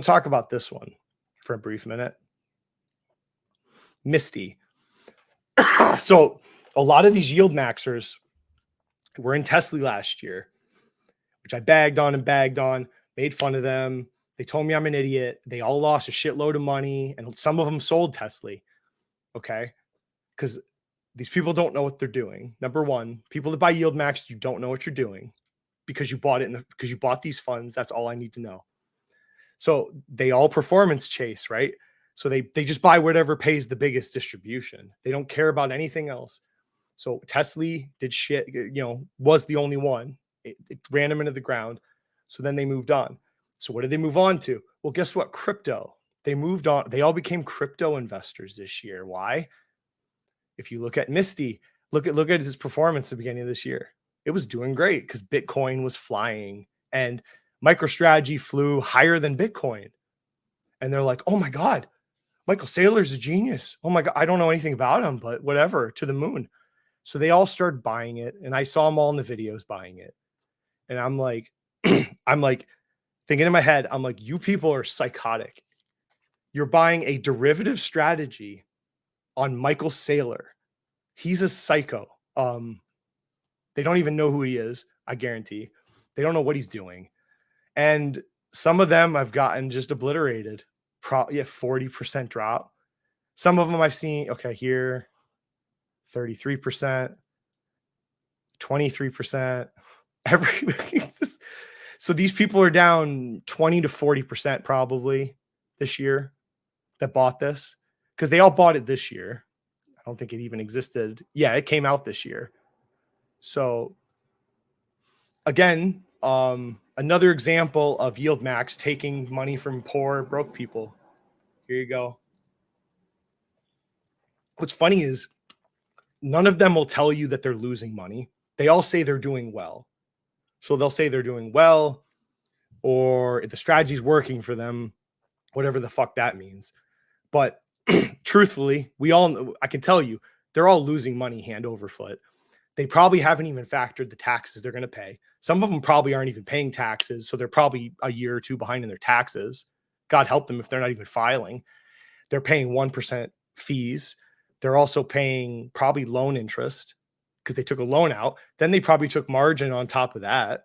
talk about this one for a brief minute. MSTY. So a lot of these yield maxers were in Tesla last year, which I bagged on, made fun of them. They told me I'm an idiot. They all lost a shitload of money, and some of them sold Tesla. Okay. Because these people don't know what they're doing. Number one, people that buy Yieldmax, you don't know what you're doing because you bought it because you bought these funds. That's all I need to know. So they all performance chase, right? So they just buy whatever pays the biggest distribution. They don't care about anything else. So Tesla did shit, was the only one. It ran them into the ground. So then they moved on. So what did they move on to? Well, guess what? Crypto. They moved on. They all became crypto investors this year. Why? If you look at MSTY, look at his performance at the beginning of this year. It was doing great because Bitcoin was flying and MicroStrategy flew higher than Bitcoin. And they're like, oh my God, Michael Saylor's a genius. Oh my God, I don't know anything about him, but whatever, to the moon. So they all started buying it. And I saw them all in the videos buying it. And I'm like, thinking in my head, I'm like, you people are psychotic. You're buying a derivative strategy on Michael Saylor. He's a psycho. They don't even know who he is. I guarantee they don't know what he's doing. And some of them I've gotten just obliterated. Probably 40% drop. Some of them I've seen, okay, here, 33%, 23%. So these people are down 20 to 40% probably this year that bought this because they all bought it this year. I don't think it even existed. Yeah, it came out this year. So again, another example of Yieldmax taking money from poor, broke people. Here you go. What's funny is none of them will tell you that they're losing money. They all say they're doing well. So they'll say they're doing well or the strategy's working for them, whatever the fuck that means. But truthfully, I can tell you, they're all losing money hand over foot. They probably haven't even factored the taxes they're going to pay. Some of them probably aren't even paying taxes. So they're probably a year or two behind in their taxes. God help them if they're not even filing. They're paying 1% fees. They're also paying probably loan interest because they took a loan out. Then they probably took margin on top of that,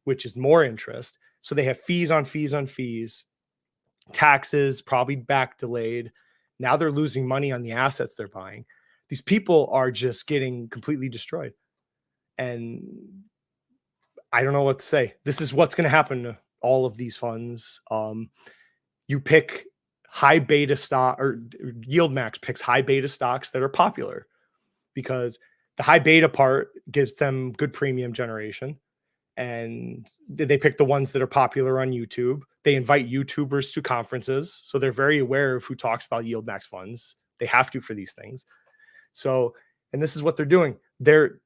which is more interest. So they have fees on fees on fees, taxes probably back delayed. Now they're losing money on the assets they're buying. These people are just getting completely destroyed. And I don't know what to say. This is what's going to happen to all of these funds. You pick high beta stock, or Yieldmax picks high beta stocks that are popular because the high beta part gives them good premium generation. And they pick the ones that are popular on YouTube. They invite YouTubers to conferences. So they're very aware of who talks about Yieldmax funds. They have to for these things. So, and this is what they're doing. They're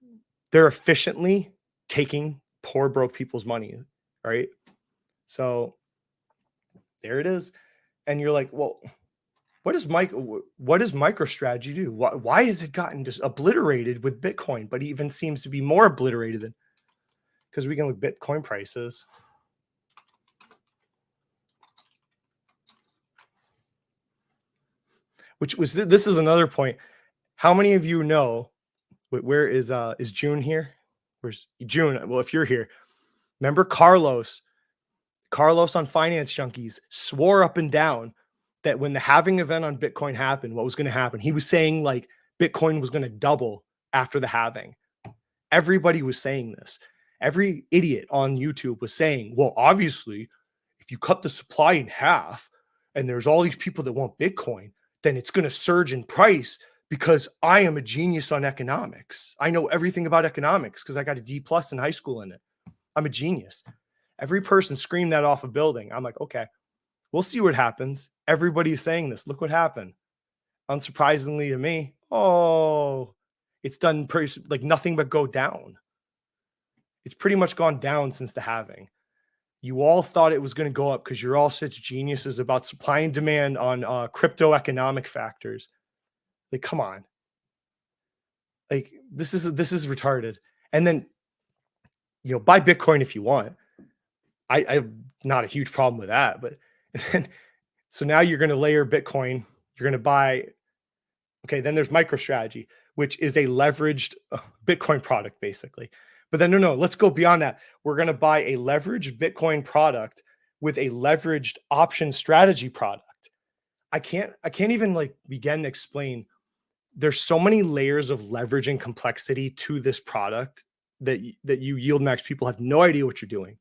efficiently taking poor, broke people's money, right? So there it is. And you're like, well, what does MicroStrategy do? Why has it gotten just obliterated with Bitcoin, but even seems to be more obliterated than, because we can look Bitcoin prices. This is another point. How many of you know, where is June here? Where's June? Well, if you're here, remember Carlos on Finance Junkies swore up and down that when the halving event on Bitcoin happened, what was going to happen? He was saying like Bitcoin was going to double after the halving. Everybody was saying this. Every idiot on YouTube was saying, well, obviously, if you cut the supply in half and there's all these people that want Bitcoin, then it's going to surge in price because I am a genius on economics. I know everything about economics because I got a D+ in high school in it. I'm a genius. Every person screamed that off a building. I'm like, okay, we'll see what happens. Everybody is saying this. Look what happened. Unsurprisingly to me, it's done pretty, like nothing but go down. It's pretty much gone down since the halving. You all thought it was going to go up because you're all such geniuses about supply and demand on crypto economic factors. Like, come on. Like, this is retarded. And then, buy Bitcoin if you want. I have not a huge problem with that, but And so now you're going to layer Bitcoin. You're going to buy. Okay, then there's MicroStrategy, which is a leveraged Bitcoin product, basically. But then no, let's go beyond that. We're going to buy a leveraged Bitcoin product with a leveraged option strategy product. I can't even like begin to explain. There's so many layers of leverage and complexity to this product that you Yieldmax people have no idea what you're doing.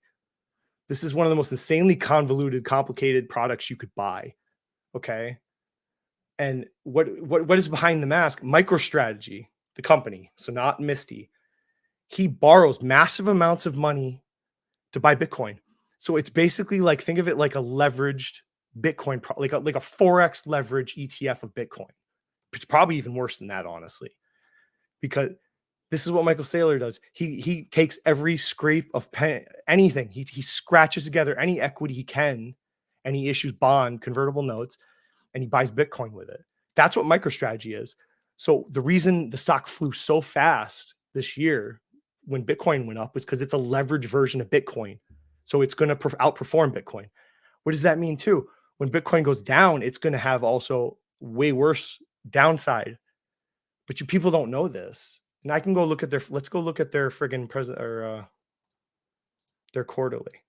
This is one of the most insanely convoluted, complicated products you could buy. Okay. And what is behind the mask? MicroStrategy, the company, so not MSTY. He borrows massive amounts of money to buy Bitcoin. So it's basically like, think of it like a leveraged Bitcoin, like a 4x leverage ETF of Bitcoin. It's probably even worse than that, honestly, because this is what Michael Saylor does. He takes every scrape of anything. He scratches together any equity he can, and he issues convertible notes, and he buys Bitcoin with it. That's what MicroStrategy is. So the reason the stock flew so fast this year when Bitcoin went up is because it's a leveraged version of Bitcoin. So it's going to outperform Bitcoin. What does that mean too? When Bitcoin goes down, it's going to have also way worse downside. But you people don't know this. And I can go look at let's go look at their friggin' present or their quarterly.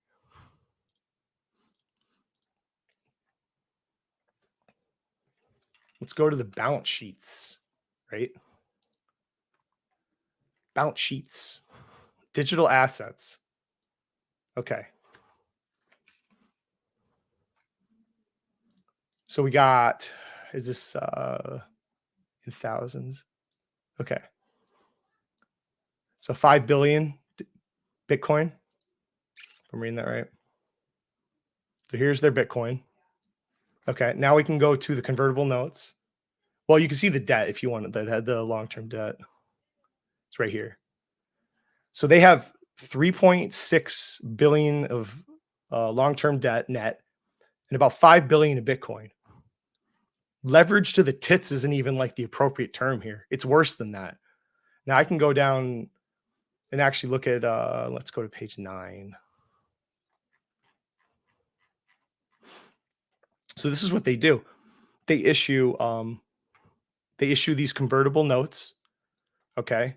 Let's go to the balance sheets, right? Balance sheets, digital assets. Okay. So we got, is this in thousands? Okay. So 5 billion Bitcoin. If I'm reading that right. So here's their Bitcoin. Okay. Now we can go to the convertible notes. Well, you can see the debt if you want the long-term debt. It's right here. So they have 3.6 billion of long-term debt net and about 5 billion of Bitcoin. Leverage to the tits isn't even like the appropriate term here. It's worse than that. Now I can go down and actually look at, let's go to page 9. So this is what they do. They issue these convertible notes. Okay.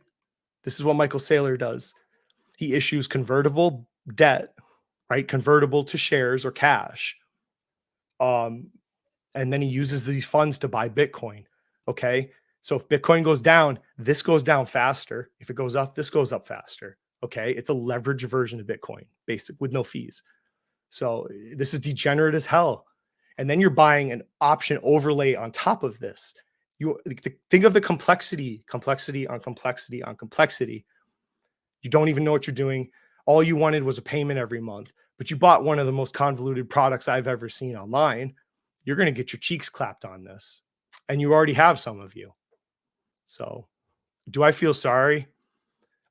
This is what Michael Saylor does. He issues convertible debt, right? Convertible to shares or cash. And then he uses these funds to buy Bitcoin. Okay. So if Bitcoin goes down, this goes down faster. If it goes up, this goes up faster. Okay. It's a leverage version of Bitcoin, basic with no fees. So this is degenerate as hell. And then you're buying an option overlay on top of this. You think of the complexity on complexity on complexity. You don't even know what you're doing. All you wanted was a payment every month, but you bought one of the most convoluted products I've ever seen online. You're going to get your cheeks clapped on this. And you already have some of you. So do I feel sorry?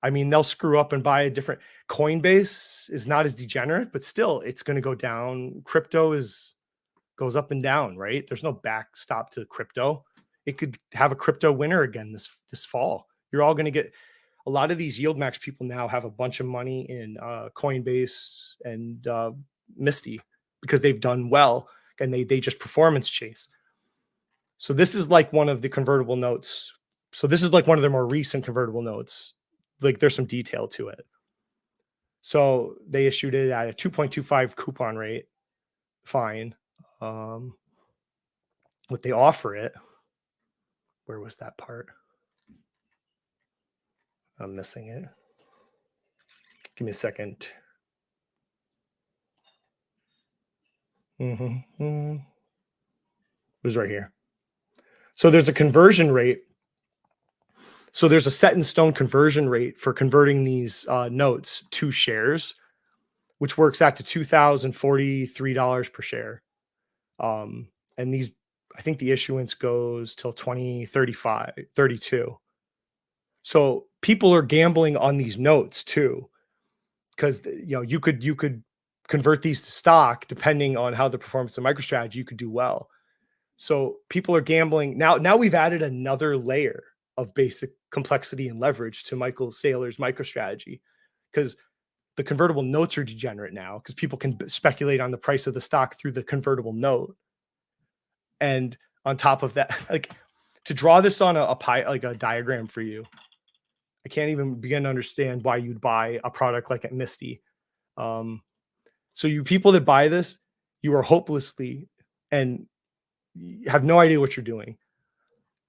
I mean, they'll screw up and buy a different Coinbase is not as degenerate, but still it's going to go down. Crypto goes up and down, right? There's no backstop to crypto. It could have a crypto winter again this fall. You're all going to get a lot of these Yieldmax people now have a bunch of money in Coinbase and MSTY because they've done well and they just performance chase. So this is like one of the convertible notes. So this is like one of their more recent convertible notes. Like there's some detail to it. So they issued it at a 2.25 coupon rate. Fine. What they offer it. Where was that part? I'm missing it. Give me a second. It was right here. So there's a conversion rate. So there's a set in stone conversion rate for converting these notes to shares, which works out to $2,043 per share. And these, I think the issuance goes till 2035, 32. So people are gambling on these notes too, because you could convert these to stock depending on how the performance of MicroStrategy. You could do well. So people are gambling now. Now we've added another layer of basic complexity and leverage to Michael Saylor's MicroStrategy, because The convertible notes are degenerate now because people can speculate on the price of the stock through the convertible note. And on top of that, like, to draw this on a pie, like a diagram for you, I can't even begin to understand why you'd buy a product like MSTY. So you people that buy this, you are hopelessly and have no idea what you're doing.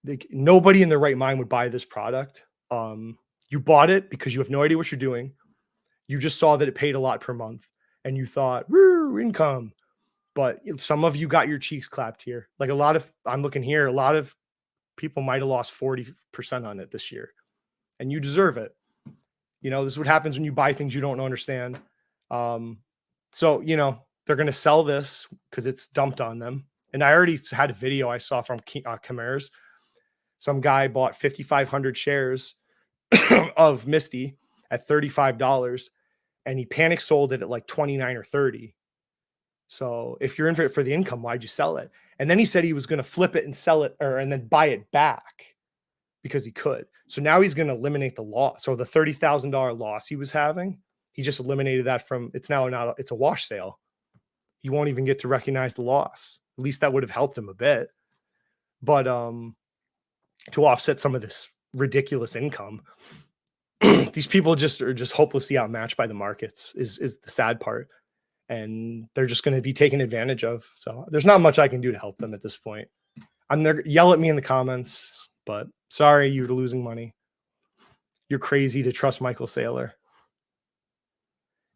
Like, nobody in their right mind would buy this product. You bought it because you have no idea what you're doing. You just saw that it paid a lot per month and you thought, woo, income. But some of you got your cheeks clapped here. Like, I'm looking here, a lot of people might have lost 40% on it this year, and you deserve it. This is what happens when you buy things you don't understand. So, they're going to sell this because it's dumped on them. And I already had a video I saw from Chimera's. Some guy bought 5,500 shares of MSTY at $35, and he panic sold it at like 29 or 30. So if you're in for the income, why'd you sell it? And then he said he was going to flip it and sell it, and then buy it back because he could. So now he's going to eliminate the loss. So the $30,000 loss he was having, he just eliminated that from, it's a wash sale. He won't even get to recognize the loss. At least that would have helped him a bit. But to offset some of this ridiculous income, these people are just hopelessly outmatched by the markets is the sad part. And they're just going to be taken advantage of. So there's not much I can do to help them at this point. I'm there. Yell at me in the comments, but sorry, you're losing money. You're crazy to trust Michael Saylor.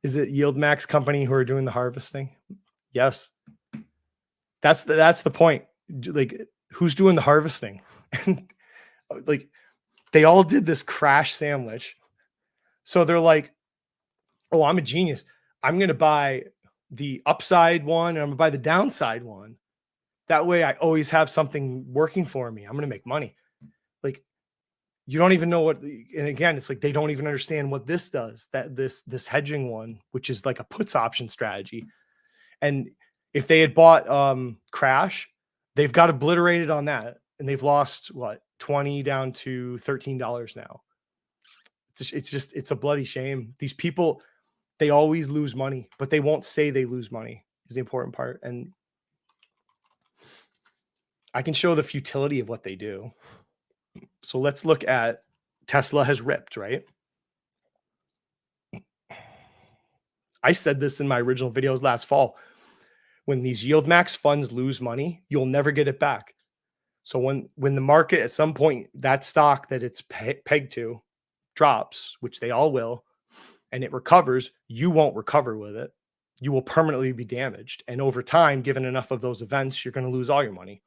Is it Yieldmax company who are doing the harvesting? Yes. That's the point. Like, who's doing the harvesting? And like, they all did this crash sandwich. So they're like, oh, I'm a genius. I'm going to buy the upside one and I'm gonna buy the downside one. That way I always have something working for me. I'm going to make money. Like, you don't even know what, and again, it's like, they don't even understand what this does, that this hedging one, which is like a puts option strategy. And if they had bought crash, they've got obliterated on that. And they've lost what, 20 down to $13 now. It's a bloody shame. These people, they always lose money, but they won't say they lose money is the important part. And I can show the futility of what they do. So let's look at Tesla has ripped, right? I said this in my original videos last fall. When these Yieldmax funds lose money, you'll never get it back. So when the market at some point, that stock that it's pegged to drops, which they all will, and it recovers, you won't recover with it. You will permanently be damaged. And over time, given enough of those events, you're going to lose all your money.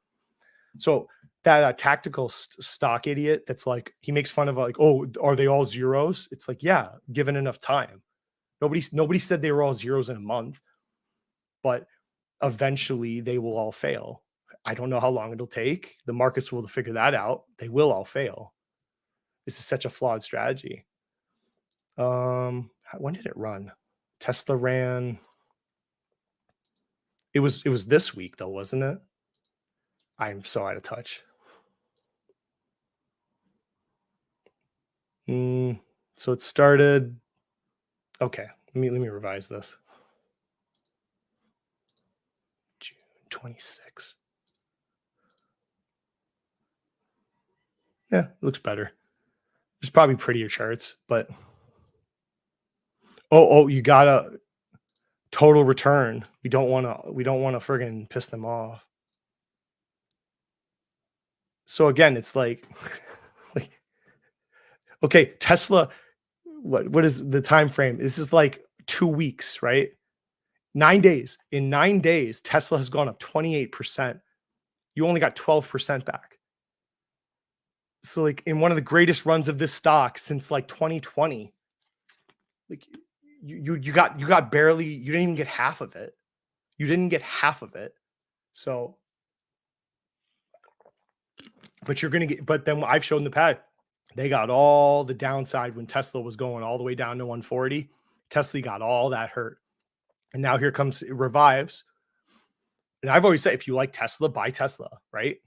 So that tactical stock idiot that's like, he makes fun of like, oh, are they all zeros? It's like, yeah, given enough time. Nobody said they were all zeros in a month, but eventually they will all fail. I don't know how long it'll take. The markets will figure that out. They will all fail. This is such a flawed strategy. When did it run? Tesla ran. It was this week though, wasn't it? I'm so out of touch. So it started. Okay, let me revise this. June 26. Yeah, it looks better. There's probably prettier charts, but oh, you got a total return. We don't want to friggin' piss them off. So again, it's like, okay, Tesla, what is the time frame? This is like 2 weeks, right? 9 days. In 9 days, Tesla has gone up 28%. You only got 12% back. So like, in one of the greatest runs of this stock since like 2020, like you got barely, you didn't even get half of it. You didn't get half of it. So, but you're going to get, but then I've shown the pad, they got all the downside when Tesla was going all the way down to 140. Tesla got all that hurt. And now here comes, it revives. And I've always said, if you like Tesla, buy Tesla, right?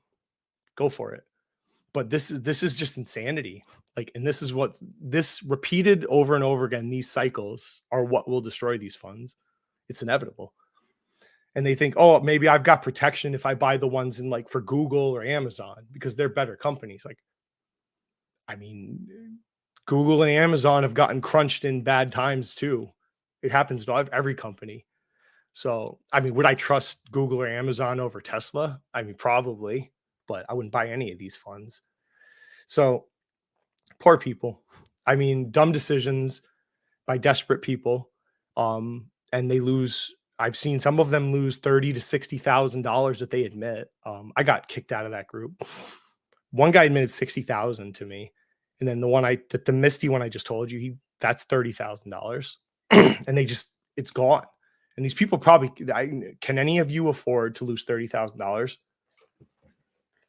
Go for it. But this is just insanity. Like, and this is what this repeated over and over again. These cycles are what will destroy these funds. It's inevitable. And they think, oh, maybe I've got protection if I buy the ones in like for Google or Amazon because they're better companies. Like, I mean, Google and Amazon have gotten crunched in bad times too. It happens to every company. So, I mean, would I trust Google or Amazon over Tesla? I mean, probably, but I wouldn't buy any of these funds. So, poor people. I mean, dumb decisions by desperate people. And they lose. I've seen some of them lose $30,000 to $60,000 that they admit. I got kicked out of that group. One guy admitted 60,000 to me, and then the Misty one I just told you, that's $30,000, and it's gone. And these people probably, can any of you afford to lose $30,000?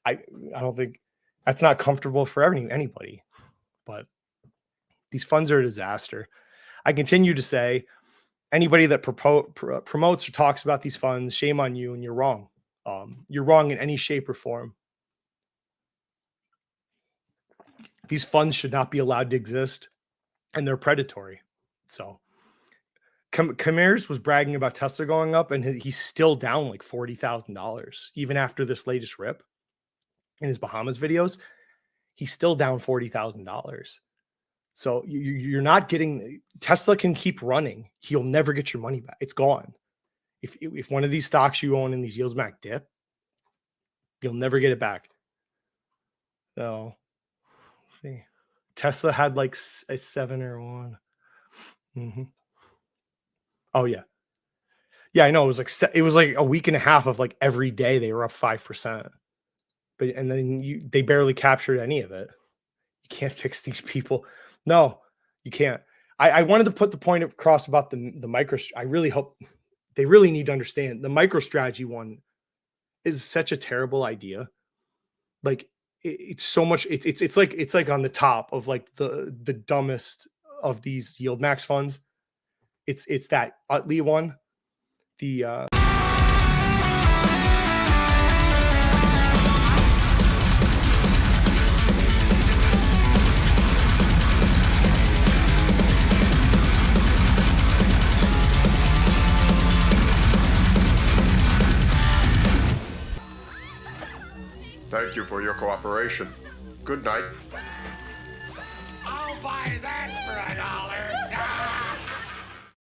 I don't think that's not comfortable for anybody. But these funds are a disaster. I continue to say, anybody that promotes or talks about these funds, shame on you, and you're wrong. You're wrong in any shape or form. These funds should not be allowed to exist, and they're predatory. So, Kamirs was bragging about Tesla going up, and he's still down like $40,000 even after this latest rip. In his Bahamas videos, he's still down $40,000. So you're not getting. Tesla can keep running. He'll never get your money back. It's gone. If one of these stocks you own in these Yieldmax dip, you'll never get it back. So, let's see. Tesla had like a 7 or 1. Mm-hmm. Oh yeah, yeah. I know. It was like a week and a half of like every day they were up 5%, and then they barely captured any of it. You can't fix these people. No, you can't. I wanted to put the point across about the micro. I really hope they really need to understand the MicroStrategy one is such a terrible idea. Like it's so much. It's like on the top of like the dumbest of these Yieldmax funds. It's that Utley one. The Thank you for your cooperation. Good night. I'll buy that for a